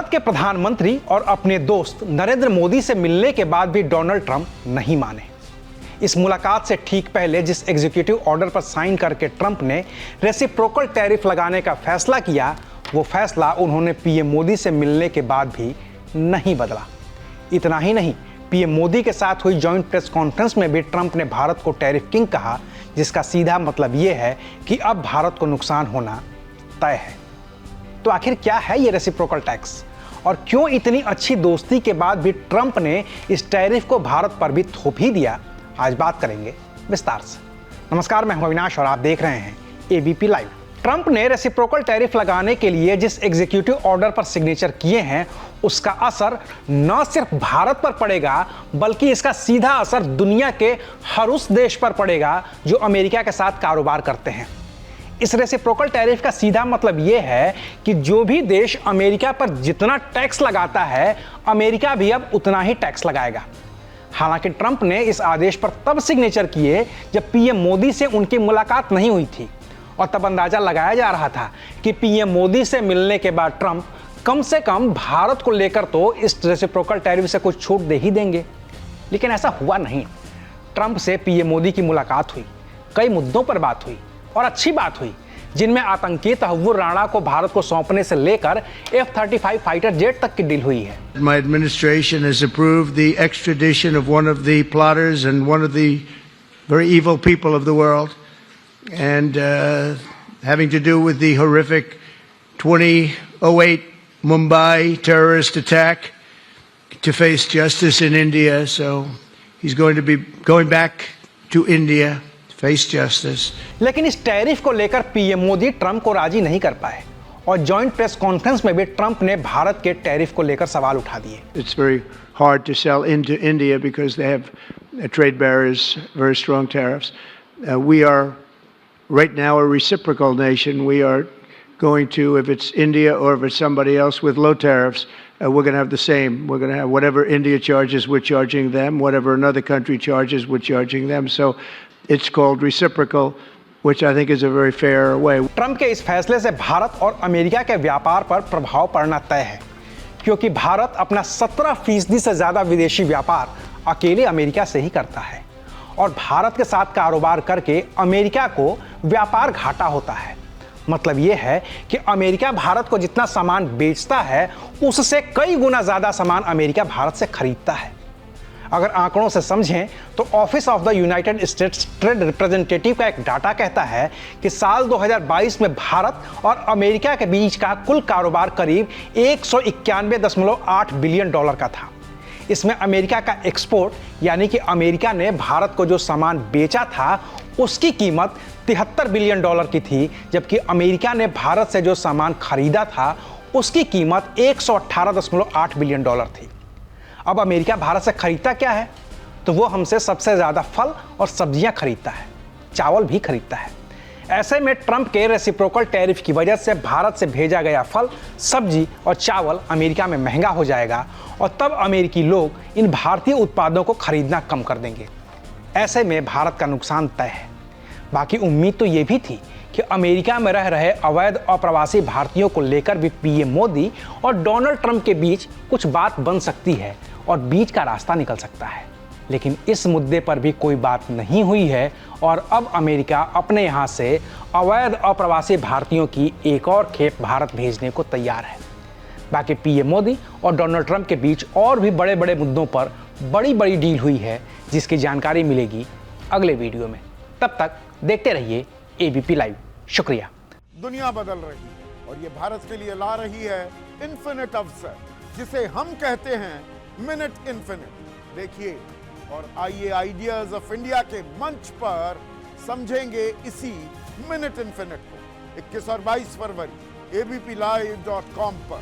भारत के प्रधानमंत्री और अपने दोस्त नरेंद्र मोदी से मिलने के बाद भी डोनाल्ड ट्रंप नहीं माने। इस मुलाकात से ठीक पहले जिस एग्जीक्यूटिव ऑर्डर पर साइन करके ट्रंप ने रेसिप्रोकल टैरिफ लगाने का फैसला किया, वो फैसला उन्होंने पीएम मोदी से मिलने के बाद भी नहीं बदला। इतना ही नहीं, पीएम मोदी के साथ हुई जॉइंट प्रेस कॉन्फ्रेंस में भी ट्रंप ने भारत को टैरिफ किंग कहा, जिसका सीधा मतलब ये है कि अब भारत को नुकसान होना तय है। तो आखिर क्या है ये रेसिप्रोकल टैक्स और क्यों इतनी अच्छी दोस्ती के बाद भी ट्रंप ने इस टैरिफ को भारत पर भी थोप ही दिया, आज बात करेंगे विस्तार से। नमस्कार, मैं हूं अविनाश और आप देख रहे हैं एबीपी लाइव। ट्रंप ने रेसिप्रोकल टैरिफ लगाने के लिए जिस एग्जीक्यूटिव ऑर्डर पर सिग्नेचर किए हैं, उसका असर न सिर्फ भारत पर पड़ेगा बल्कि इसका सीधा असर दुनिया के हर उस देश पर पड़ेगा जो अमेरिका के साथ कारोबार करते हैं। इस रेसिप्रोकल टैरिफ का सीधा मतलब यह है कि जो भी देश अमेरिका पर जितना टैक्स लगाता है, अमेरिका भी अब उतना ही टैक्स लगाएगा। हालांकि ट्रंप ने इस आदेश पर तब सिग्नेचर किए जब पीएम मोदी से उनकी मुलाकात नहीं हुई थी और तब अंदाजा लगाया जा रहा था कि पीएम मोदी से मिलने के बाद ट्रंप कम से कम भारत को लेकर तो इस रेसिप्रोकल टैरिफ से कुछ छूट दे ही देंगे। लेकिन ऐसा हुआ नहीं। ट्रंप से पीएम मोदी की मुलाकात हुई, कई मुद्दों पर बात हुई और अच्छी बात हुई, जिनमें आतंकी तहव्वुर राणा को भारत को सौंपने से लेकर F-35 फाइटर जेट तक की डील हुई है। My administration has approved the extradition of one of the plotters and one of the very evil people of the world, and having to do with the horrific 2008 Mumbai terrorist attack, to face justice in India. So he's going to be going back to India to face justice. लेकिन इस tariff को लेकर PM Modi Trump को राजी नहीं कर पाए और जॉइंट प्रेस कॉन्फ्रेंस में भी ट्रंप ने भारत के टैरिफ को लेकर सवाल उठा दिए। It's very hard to sell into India because they have trade barriers, very strong tariffs. We are right now a reciprocal nation. We are going to, if it's India or if it's somebody else with low tariffs, we're going to have the same. We're going to have whatever India charges, we're charging them. Whatever another country charges, we're charging them. So it's called reciprocal, which I think is a very fair way. Trump के इस फैसले से भारत और America के व्यापार पर प्रभाव पड़ना तय है, क्योंकि भारत अपना 17% से ज्यादा विदेशी व्यापार अकेले अमेरिका से ही करता है और भारत के साथ कारोबार करके अमेरिका को व्यापार घाटा होता है। मतलब यह है कि अमेरिका भारत को जितना सामान बेचता है, उससे कई गुना ज्यादा सामान अमेरिका भारत से खरीदता है। अगर आंकड़ों से समझें तो office of the United states trade representative का एक डाटा कहता है कि साल 2022 में भारत और अमेरिका के बीच का कुल कारोबार करीब 191.8 बिलियन डॉलर का था। इसमें अमेरिका का एक्सपोर्ट, यानी कि अमेरिका ने भारत को जो सामान बेचा था, उसकी कीमत 73 बिलियन डॉलर की थी, जबकि अमेरिका ने भारत से जो सामान खरीदा था उसकी कीमत 118.8 बिलियन डॉलर थी। अब अमेरिका भारत से खरीदता क्या है? तो वो हमसे सबसे ज़्यादा फल और सब्जियां खरीदता है, चावल भी खरीदता है। ऐसे में ट्रंप के रेसिप्रोकल टैरिफ की वजह से भारत से भेजा गया फल, सब्जी और चावल अमेरिका में महंगा हो जाएगा और तब अमेरिकी लोग इन भारतीय उत्पादों को खरीदना कम कर देंगे। ऐसे में भारत का नुकसान तय है। बाकी उम्मीद तो ये भी थी कि अमेरिका में रह रहे अवैध अप्रवासी भारतीयों को लेकर भी पीएम मोदी और डोनाल्ड ट्रंप के बीच कुछ बात बन सकती है और बीच का रास्ता निकल सकता है। लेकिन इस मुद्दे पर भी कोई बात नहीं हुई है और अब अमेरिका अपने यहाँ से अवैध अप्रवासी भारतीयों की एक और खेप भारत भेजने को तैयार है। बाकी पीएम मोदी और डोनाल्ड ट्रंप के बीच और भी बड़े बड़े मुद्दों पर बड़ी बड़ी डील हुई है, जिसकी जानकारी मिलेगी अगले वीडियो में। तब तक देखते रहिए एबीपी लाइव। शुक्रिया। दुनिया बदल रही है और ये भारत के लिए ला रही है इन्फिनिट अवसर, जिसे हम कहते हैं मिनट इन्फिनिट। देखिए और आइए आइडियाज ऑफ इंडिया के मंच पर समझेंगे इसी मिनट इन्फिनिट को 21 और 22 फरवरी abplive.com पर।